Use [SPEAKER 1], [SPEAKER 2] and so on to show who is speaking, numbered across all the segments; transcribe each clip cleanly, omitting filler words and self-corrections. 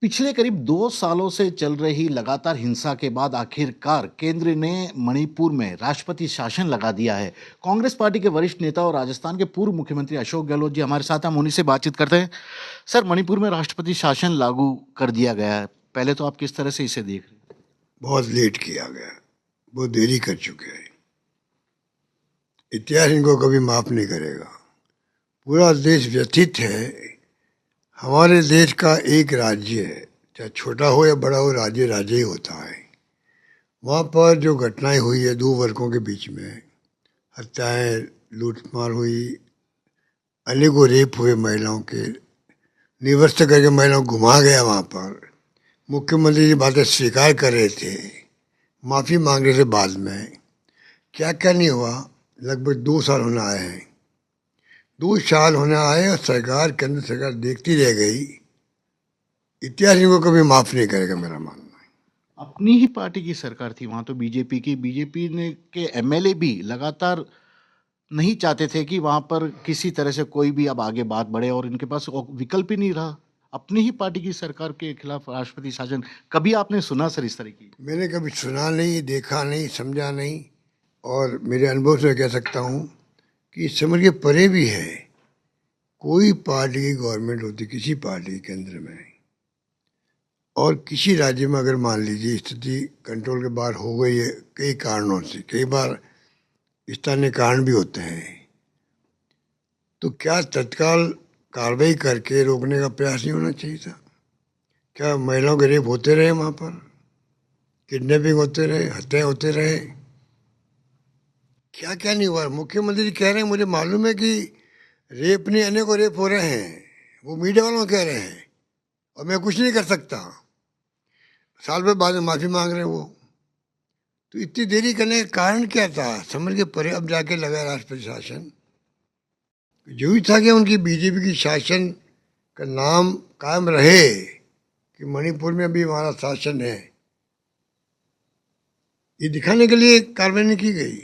[SPEAKER 1] पिछले करीब 2 सालों से चल रही लगातार हिंसा के बाद आखिरकार केंद्र ने मणिपुर में राष्ट्रपति शासन लगा दिया है। कांग्रेस पार्टी के वरिष्ठ नेता और राजस्थान के पूर्व मुख्यमंत्री अशोक गहलोत जी हमारे साथ हैं, हम उन्हीं से बातचीत करते हैं। सर, मणिपुर में राष्ट्रपति शासन लागू कर दिया गया है। पहले तो आप किस तरह से इसे देख रहे हैं?
[SPEAKER 2] बहुत लेट किया गया, बहुत देरी कर चुके हैं। इतिहास इनको कभी माफ नहीं करेगा। पूरा देश व्यथित है। हमारे देश का एक राज्य है, चाहे छोटा हो या बड़ा हो, राज्य राज्य ही होता है। वहाँ पर जो घटनाएं हुई है दो वर्गों के बीच में, हत्याएं, लूटमार हुई, अनेकों रेप हुए महिलाओं के, निवर्स्त करके महिलाओं को घुमा गया। वहाँ पर मुख्यमंत्री जी बातें स्वीकार कर रहे थे, माफी मांग रहे थे बाद में। क्या क्या नहीं हुआ। लगभग 2 साल होने आए हैं। 2 साल होने आए और सरकार, केंद्र सरकार देखती रह गई। इतिहास इनको कभी माफ नहीं करेगा, मेरा मानना है।
[SPEAKER 1] अपनी ही पार्टी की सरकार थी वहां, तो बीजेपी की, बीजेपी ने के एमएलए भी लगातार नहीं चाहते थे कि वहां पर किसी तरह से कोई भी अब आगे बात बढ़े और इनके पास विकल्प ही नहीं रहा। अपनी ही पार्टी की सरकार के खिलाफ राष्ट्रपति शासन कभी आपने सुना सर इस तरह की?
[SPEAKER 2] मैंने कभी सुना नहीं, देखा नहीं, समझा नहीं। और मेरे अनुभव से कह सकता हूँ कि इस समझ के परे भी है। कोई पार्टी की गवर्नमेंट होती, किसी पार्टी के केंद्र में, और किसी राज्य में अगर मान लीजिए स्थिति कंट्रोल के बाहर हो गई है कई कारणों से, कई बार स्थानीय कारण भी होते हैं, तो क्या तत्काल कार्रवाई करके रोकने का प्रयास नहीं होना चाहिए था? क्या महिलाओं के रेप होते रहे वहाँ पर, किडनैपिंग होते रहे, हत्याएं होते रहे? क्या क्या नहीं हुआ? मुख्यमंत्री जी कह रहे हैं मुझे मालूम है कि रेप नहीं, अनेकों रेप हो रहे हैं। वो मीडिया वालों कह रहे हैं और मैं कुछ नहीं कर सकता। साल भर बाद में माफी मांग रहे हैं वो। तो इतनी देरी करने का कारण क्या था? समझ के परे अब जाके लगा राष्ट्रपति शासन। जो ही था कि उनकी बीजेपी की शासन का नाम कायम रहे कि मणिपुर में भी हमारा शासन है, ये दिखाने के लिए कार्रवाई नहीं की गई।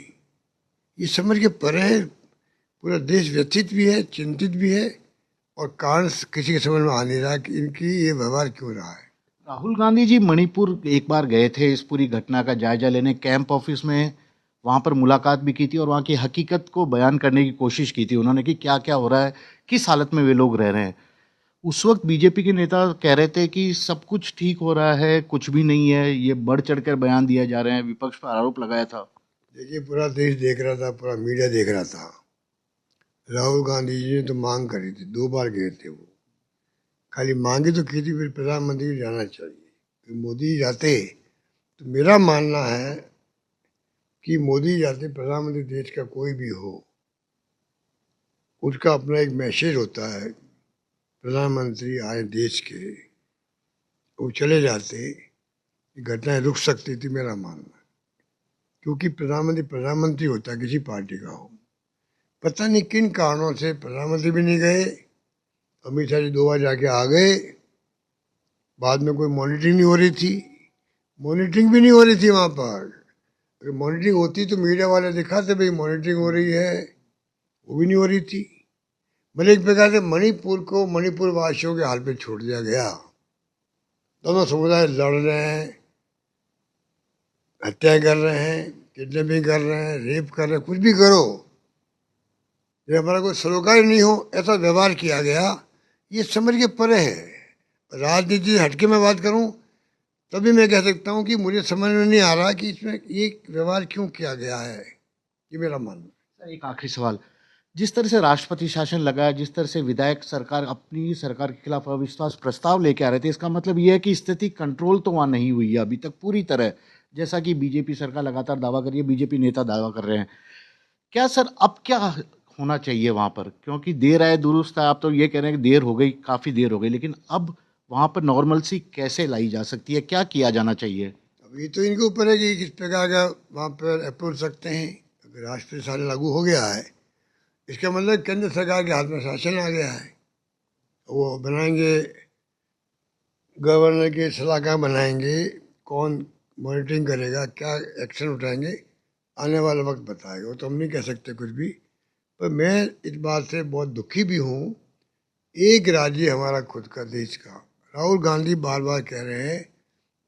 [SPEAKER 2] ये समझ के परे है। पूरा देश व्यथित भी है, चिंतित भी है, और कारण किसी के समझ में आ नहीं रहा कि इनकी ये व्यवहार क्यों रहा है।
[SPEAKER 1] राहुल गांधी जी मणिपुर एक बार गए थे इस पूरी घटना का जायजा लेने, कैंप ऑफिस में वहां पर मुलाकात भी की थी और वहां की हकीकत को बयान करने की कोशिश की थी उन्होंने कि क्या क्या हो रहा है, किस हालत में वे लोग रह रहे हैं। उस वक्त बीजेपी के नेता कह रहे थे कि सब कुछ ठीक हो रहा है, कुछ भी नहीं है, ये बढ़ चढ़कर बयान दिया जा रहे हैं, विपक्ष पर आरोप लगाया था।
[SPEAKER 2] देखिए, पूरा देश देख रहा था, पूरा मीडिया देख रहा था। राहुल गांधी जी ने तो मांग करी थी, 2 बार गए थे वो। खाली मांगी तो की थी, फिर प्रधानमंत्री को जाना चाहिए। फिर मोदी जी जाते, तो मेरा मानना है कि मोदी जी जाते, प्रधानमंत्री देश का कोई भी हो, उसका अपना एक मैसेज होता है। प्रधानमंत्री आए देश के, वो चले जाते, घटनाएं रुक सकती थी, मेरा मानना है। क्योंकि प्रधानमंत्री प्रधानमंत्री होता है, किसी पार्टी का हो। पता नहीं किन कारणों से प्रधानमंत्री भी नहीं गए। अमित शाह जी 2 बार जाके आ गए। बाद में कोई मॉनिटरिंग नहीं हो रही थी। मॉनिटरिंग भी नहीं हो रही थी वहाँ पर। अगर मॉनिटरिंग होती तो मीडिया वाले दिखाते भाई मॉनिटरिंग हो रही है, वो भी नहीं हो रही थी। मतलब एक प्रकार से मणिपुर को, मणिपुर वासियों के हाल पे छोड़ दिया गया। दोनों समुदाय लड़ रहे हैं, हत्या कर रहे हैं, किडनैपिंग कर रहे हैं, रेप कर रहे हैं, कुछ भी करो, जब हमारा कोई सरोकार नहीं हो, ऐसा व्यवहार किया गया। ये समझ के परे है। राजनीति से हटके मैं बात करूं, तभी मैं कह सकता हूं कि मुझे समझ में नहीं आ रहा कि इसमें ये व्यवहार क्यों किया गया है। ये मेरा मानना है।
[SPEAKER 1] सर, एक आखिरी सवाल, जिस तरह से राष्ट्रपति शासन लगा है, जिस तरह से विधायक सरकार अपनी सरकार के खिलाफ अविश्वास प्रस्ताव लेके आ रहे थे, इसका मतलब ये है कि स्थिति कंट्रोल तो वहां नहीं हुई है अभी तक पूरी तरह, जैसा कि बीजेपी सरकार लगातार दावा कर रही है, बीजेपी नेता दावा कर रहे हैं। क्या सर अब क्या होना चाहिए वहां पर, क्योंकि देर आए दुरुस्त है, आप तो ये कह रहे हैं कि देर हो गई, काफी देर हो गई, लेकिन अब वहां पर नॉर्मलसी कैसे लाई जा सकती है, क्या किया जाना चाहिए?
[SPEAKER 2] अब ये तो इनके ऊपर है कि किस प्रकार का वहाँ पर अप्रोच सकते हैं। अगर राष्ट्रीय शासन लागू हो गया है, इसका मतलब केंद्र सरकार के हाथ में शासन आ गया है। वो बनाएंगे, गवर्नर के सलाहकार बनाएंगे, कौन मॉनिटरिंग करेगा, क्या एक्शन उठाएंगे, आने वाला वक्त बताएगा। वो तो हम नहीं कह सकते कुछ भी। पर मैं इस बात से बहुत दुखी भी हूँ। एक राज्य हमारा खुद का, देश का राहुल गांधी बार बार कह रहे हैं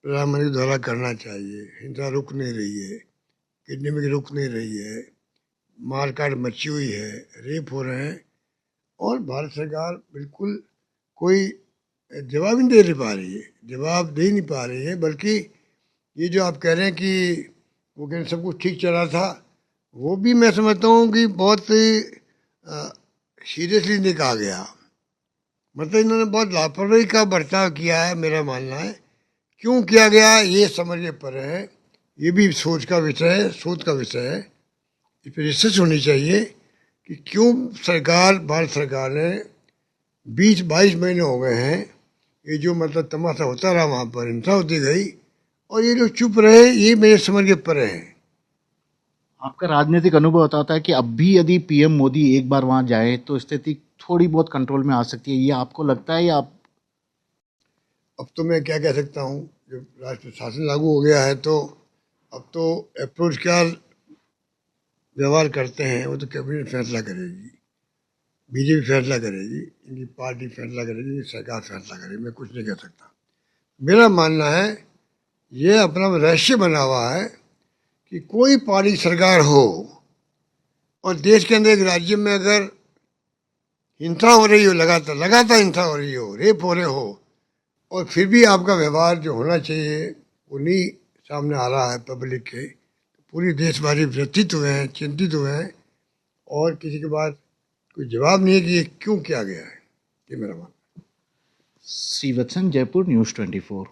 [SPEAKER 2] प्रधानमंत्री द्वारा करना चाहिए, हिंसा रुक नहीं रही है, किडनैपिंग रुक नहीं रही है, मारकाट मची हुई है, रेप हो रहे हैं, और भारत सरकार बिल्कुल कोई जवाब ही नहीं दे पा रही है, जवाब दे नहीं पा रही है। बल्कि ये जो आप कह रहे हैं कि वो कह सब कुछ ठीक चला था, वो भी मैं समझता हूँ कि बहुत सीरियसली नहीं कहा गया। मतलब इन्होंने बहुत लापरवाही का बर्ताव किया है, मेरा मानना है। क्यों किया गया ये समझ के परे है, ये भी सोच का विषय है, शोध का विषय है। इस पर रिसर्च होनी चाहिए कि क्यों सरकार, भारत सरकार ने 20-22 महीने हो गए हैं, ये जो मतलब तमाशा होता रहा, वहाँ पर हिंसा होती गई, और ये लोग चुप रहे, ये मेरे समझ के परे है।
[SPEAKER 1] आपका राजनीतिक अनुभव बताता है कि अब भी यदि पीएम मोदी एक बार वहां जाए तो स्थिति थोड़ी बहुत कंट्रोल में आ सकती है, ये आपको लगता है या आप?
[SPEAKER 2] अब तो मैं क्या कह सकता हूँ, जब राष्ट्र शासन लागू हो गया है तो अब तो अप्रोच क्या व्यवहार करते हैं वो तो कैबिनेट फैसला करेगी, बीजेपी फैसला करेगी, इनकी पार्टी फैसला करेगी, इनकी सरकार फैसला करेगी, मैं कुछ नहीं कह सकता। मेरा मानना है ये अपना रहस्य बना हुआ है कि कोई पार्टी सरकार हो और देश के अंदर एक राज्य में अगर हिंसा हो रही हो, लगातार लगातार हिंसा हो रही हो, रेप हो रहे हो, और फिर भी आपका व्यवहार जो होना चाहिए वो नहीं सामने आ रहा है पब्लिक के, पूरी देशवासी व्यथित हुए हैं, चिंतित हुए हैं, और किसी के पास कोई जवाब नहीं है कि ये क्यों किया गया है। ये मेरा मानना है।
[SPEAKER 1] श्रीवत्सन, जयपुर, न्यूज़ 24।